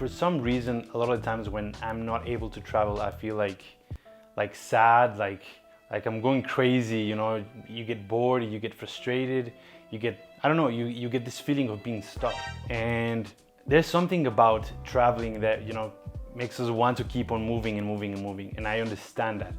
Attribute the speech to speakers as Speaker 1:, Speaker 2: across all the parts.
Speaker 1: for some reason, a lot of the times when I'm not able to travel, I feel like sad, like I'm going crazy, you know. You get bored, you get frustrated, you get, I don't know, you get this feeling of being stuck. And there's something about traveling that, you know, makes us want to keep on moving and moving and moving. And I understand that.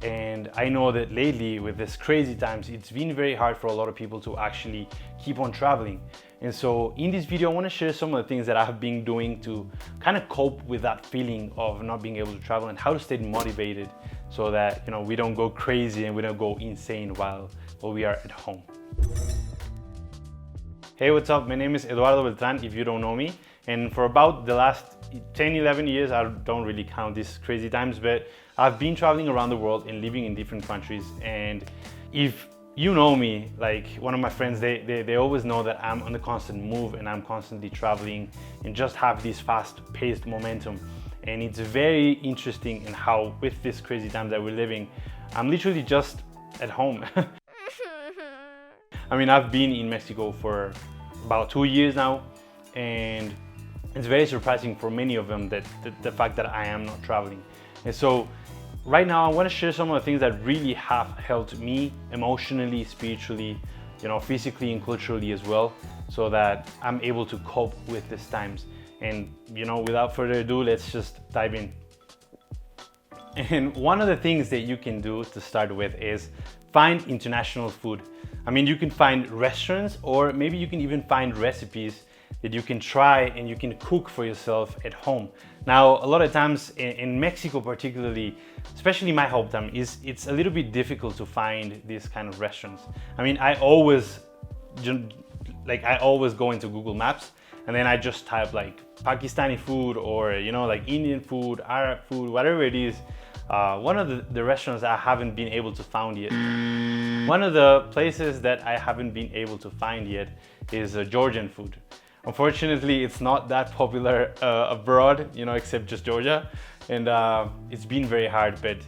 Speaker 1: And I know that lately with this crazy times, it's been very hard for a lot of people to actually keep on traveling. And so in this video, I want to share some of the things that I have been doing to kind of cope with that feeling of not being able to travel, and how to stay motivated so that, you know, we don't go crazy and we don't go insane while we are at home. Hey, what's up? My name is Eduardo Beltran, if you don't know me. And for about the last 10, 11 years, I don't really count these crazy times, but I've been traveling around the world and living in different countries. And if you know me, like one of my friends, they always know that I'm on a constant move and I'm constantly traveling and just have this fast-paced momentum. And it's very interesting in how with this crazy times that we're living, I'm literally just at home. I mean, I've been in Mexico for about 2 years now, and it's very surprising for many of them that the fact that I am not traveling. And so right now I want to share some of the things that really have helped me emotionally, spiritually, you know, physically and culturally as well, so that I'm able to cope with these times. And, you know, without further ado, let's just dive in. And one of the things that you can do to start with is find international food. I mean, you can find restaurants, or maybe you can even find recipes that you can try and you can cook for yourself at home. Now, a lot of times in Mexico particularly, especially my hometown, it's a little bit difficult to find these kind of restaurants. I mean, I always go into Google Maps and then I just type like Pakistani food, or, you know, like Indian food, Arab food, whatever it is. One of the restaurants I haven't been able to find yet. One of the places that I haven't been able to find yet is Georgian food. Unfortunately, it's not that popular abroad, you know, except just Georgia. And it's been very hard, but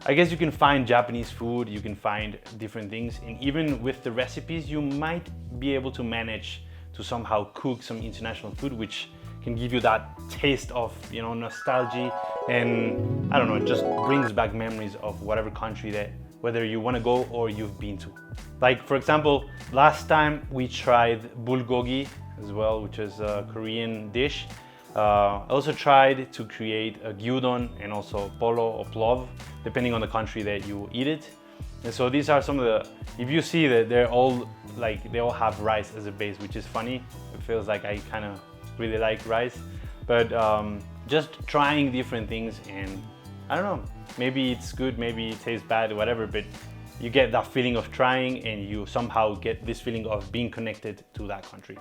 Speaker 1: I guess you can find Japanese food, you can find different things. And even with the recipes, you might be able to manage to somehow cook some international food, which can give you that taste of, you know, nostalgia. And I don't know, it just brings back memories of whatever country that, whether you want to go or you've been to. Like, for example, last time we tried bulgogi as well, which is a Korean dish. I also tried to create a gyudon and also polo or plov, depending on the country that you eat it. And so these are some of the, if you see that they're all like, they all have rice as a base, which is funny. It feels like I kind of really like rice, but just trying different things, and I don't know, maybe it's good, maybe it tastes bad, whatever, but you get that feeling of trying and you somehow get this feeling of being connected to that country.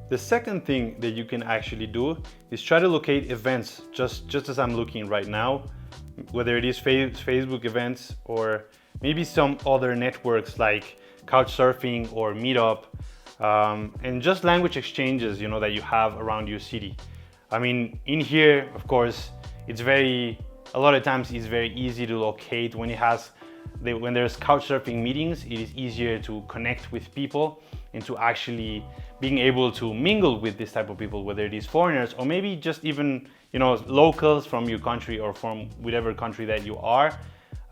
Speaker 1: The second thing that you can actually do is try to locate events, just as I'm looking right now, whether it is Facebook events or maybe some other networks like Couchsurfing or Meetup, and just language exchanges, you know, that you have around your city. I mean, in here, of course, a lot of times it's very easy to locate. When there's Couchsurfing meetings, it is easier to connect with people and to actually being able to mingle with this type of people, whether it is foreigners or maybe just even, you know, locals from your country or from whatever country that you are,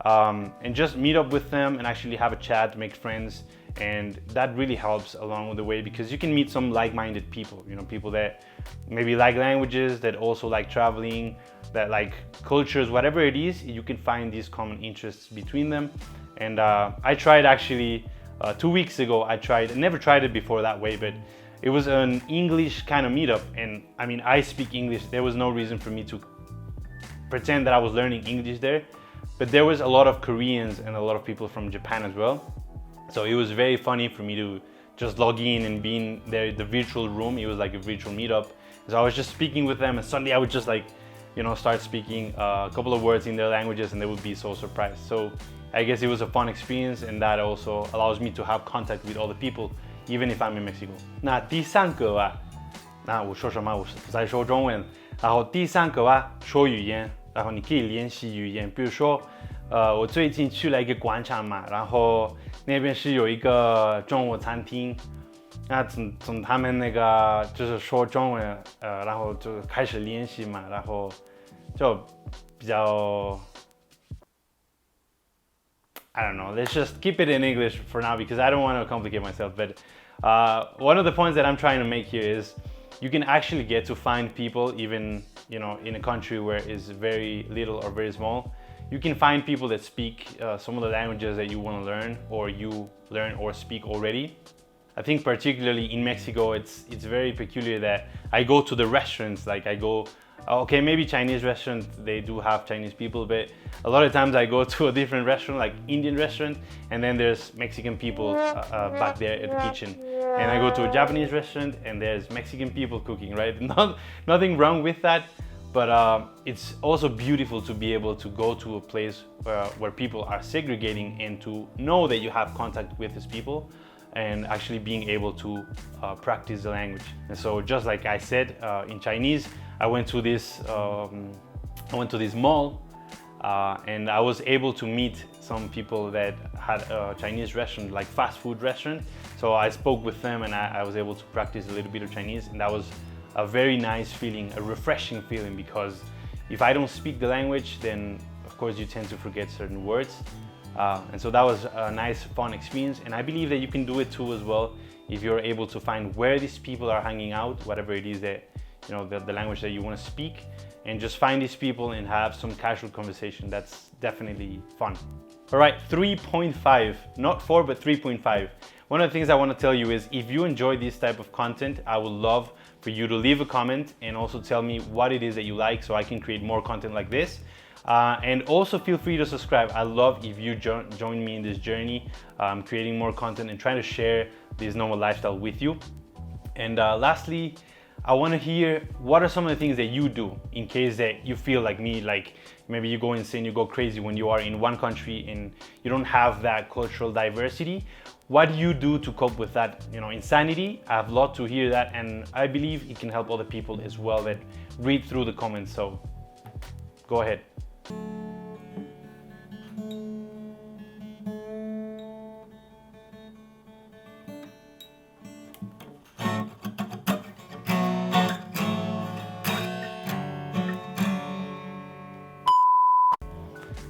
Speaker 1: and just meet up with them and actually have a chat, make friends. And that really helps along the way, because you can meet some like-minded people, you know, people that maybe like languages, that also like traveling, that like cultures, whatever it is, you can find these common interests between them. And I tried actually 2 weeks ago, I never tried it before that way, but it was an English kind of meetup. And I mean, I speak English. There was no reason for me to pretend that I was learning English there, but there was a lot of Koreans and a lot of people from Japan as well. So it was very funny for me to just log in and be in the virtual room. It was like a virtual meetup. So I was just speaking with them, and suddenly I would just like, you know, start speaking a couple of words in their languages, and they would be so surprised. So I guess it was a fun experience, and that also allows me to have contact with other people, even if I'm in Mexico. 那第三个啊，那我说什么？我在说中文。然后第三个啊，说语言。然后你可以练习语言，比如说，我最近去了一个广场嘛，然后那边是有一个中文餐厅，那从他们那个就是说中文，然后就开始练习嘛，然后就比较 I don't know. Let's just keep it in English for now because I don't want to complicate myself. But one of the points that I'm trying to make here is you can actually get to find people even in a country where it's very little or very small. You can find people that speak some of the languages that you want to learn or you learn or speak already. I think particularly in Mexico, it's very peculiar that I go to the restaurants, like I go, okay, maybe Chinese restaurants, they do have Chinese people, but a lot of times I go to a different restaurant, like Indian restaurant, and then there's Mexican people back there at the kitchen. And I go to a Japanese restaurant and there's Mexican people cooking, right? Nothing wrong with that, but it's also beautiful to be able to go to a place where people are segregating and to know that you have contact with these people and actually being able to practice the language. And so just like I said, in Chinese, I went to this mall and I was able to meet some people that had a Chinese restaurant, like fast food restaurant. So I spoke with them and I was able to practice a little bit of Chinese, and that was a very nice feeling, a refreshing feeling, because if I don't speak the language, then of course you tend to forget certain words. And so that was a nice, fun experience, and I believe that you can do it too as well if you're able to find where these people are hanging out, whatever it is that, the language that you want to speak, and just find these people and have some casual conversation. That's definitely fun. All right, 3.5, not 4, but 3.5. One of the things I want to tell you is if you enjoy this type of content, I would love for you to leave a comment and also tell me what it is that you like so I can create more content like this. And also feel free to subscribe. I love if you join me in this journey, creating more content and trying to share this Nomad lifestyle with you. And lastly, I want to hear what are some of the things that you do in case that you feel like me, like maybe you go insane, you go crazy when you are in one country and you don't have that cultural diversity. What do you do to cope with that, insanity? I'd love to hear that, and I believe it can help other people as well that read through the comments. So go ahead.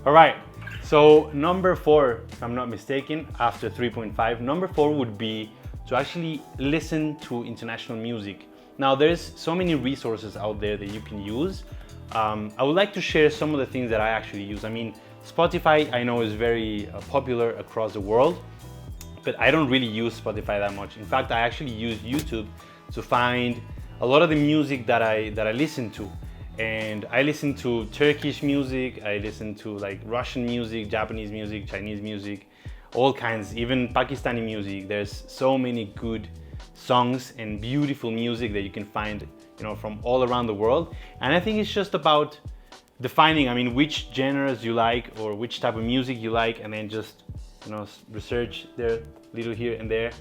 Speaker 1: All right, so number 4, if I'm not mistaken, after 3.5, number 4 would be to actually listen to international music. Now, there's so many resources out there that you can use. I would like to share some of the things that I actually use. I mean, Spotify I know is very popular across the world, but I don't really use Spotify that much. In fact, I actually use YouTube to find a lot of the music that I listen to. And I listen to Turkish music, I listen to like Russian music, Japanese music, Chinese music, all kinds, even Pakistani music. There's so many good songs and beautiful music that you can find, from all around the world. And I think it's just about defining, which genres you like or which type of music you like, and then just, research there, little here and there.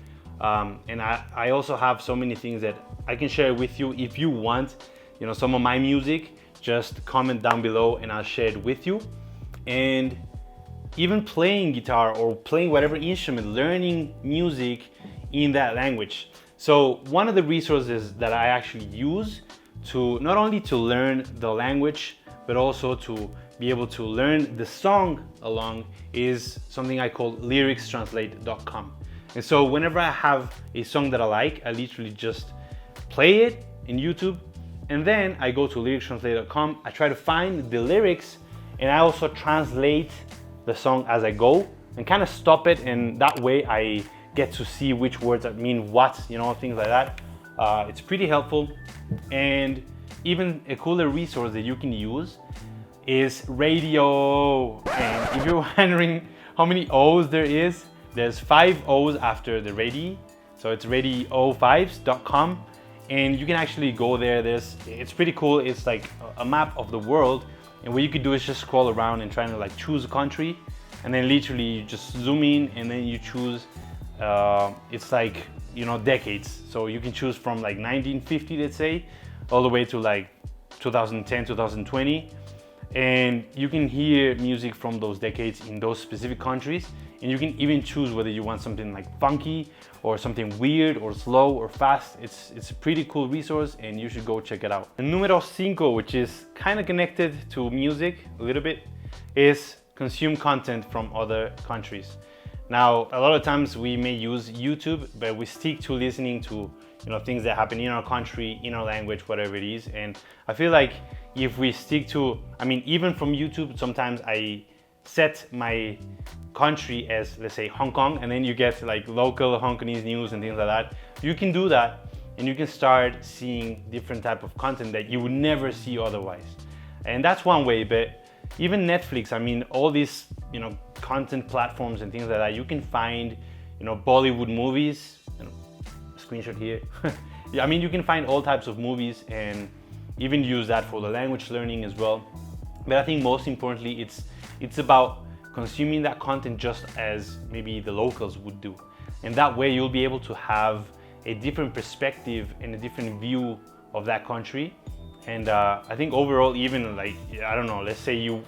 Speaker 1: And I also have so many things that I can share with you. If you want, some of my music, just comment down below and I'll share it with you. And even playing guitar or playing whatever instrument, learning music in that language. So one of the resources that I actually use to not only to learn the language, but also to be able to learn the song along is something I call lyricstranslate.com. And so whenever I have a song that I like, I literally just play it in YouTube, and then I go to lyricstranslate.com, I try to find the lyrics, and I also translate the song as I go and kind of stop it, and that way I get to see which words mean what, things like that. It's pretty helpful. And even a cooler resource that you can use is radio. And if you're wondering how many O's there is, there's 5 O's after the radio. So it's radio5s.com. And you can actually go there. It's pretty cool. It's like a map of the world, and what you could do is just scroll around and try to like choose a country, and then literally you just zoom in and then you choose. It's like decades. So you can choose from like 1950, let's say, all the way to like 2010, 2020, and you can hear music from those decades in those specific countries, And you can even choose whether you want something like funky or something weird or slow or fast. It's a pretty cool resource and you should go check it out. And numero 5, which is kind of connected to music a little bit, is consume content from other countries. Now, a lot of times we may use YouTube, but we stick to listening to things that happen in our country, in our language, whatever it is. And I feel like if we stick to, even from YouTube, sometimes I set my country as, let's say, Hong Kong, and then you get like local Hong Kongese news and things like that. You can do that and you can start seeing different type of content that you would never see otherwise. And that's one way, but even Netflix, all these, content platforms and things like that, you can find, Bollywood movies, screenshot here. Yeah, you can find all types of movies and even use that for the language learning as well. But I think most importantly, it's about consuming that content just as maybe the locals would do. And that way you'll be able to have a different perspective and a different view of that country. And I think overall, even like, I don't know, let's say you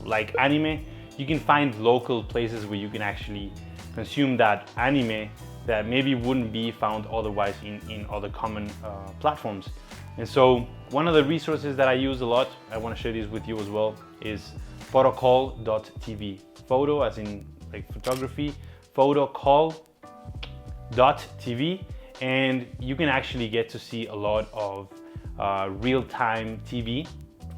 Speaker 1: like anime, you can find local places where you can actually consume that anime that maybe wouldn't be found otherwise in other common platforms. And so one of the resources that I use a lot, I want to share this with you as well, is photocall.tv. Photo as in like photography, photocall.tv, and you can actually get to see a lot of real-time TV.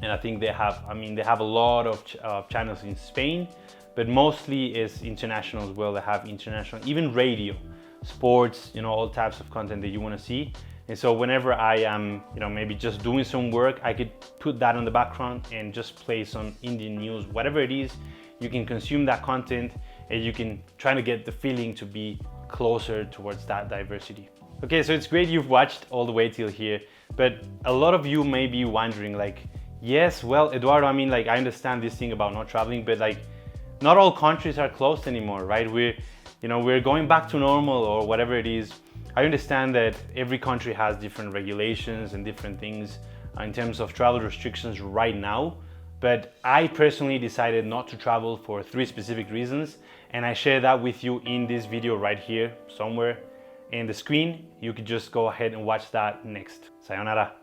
Speaker 1: And I think they have a lot of channels in Spain, but mostly is international as well. They have international, even radio, sports, all types of content that you want to see. And so whenever I am, maybe just doing some work, I could put that on the background and just play some Indian news, whatever it is. You can consume that content and you can try to get the feeling to be closer towards that diversity. Okay, so it's great you've watched all the way till here, but a lot of you may be wondering like, yes, well, Eduardo, I understand this thing about not traveling, but like, not all countries are closed anymore, right? We're going back to normal or whatever it is. I understand that every country has different regulations and different things in terms of travel restrictions right now, but I personally decided not to travel for 3 specific reasons, and I share that with you in this video right here, somewhere in the screen. You could just go ahead and watch that next. Sayonara.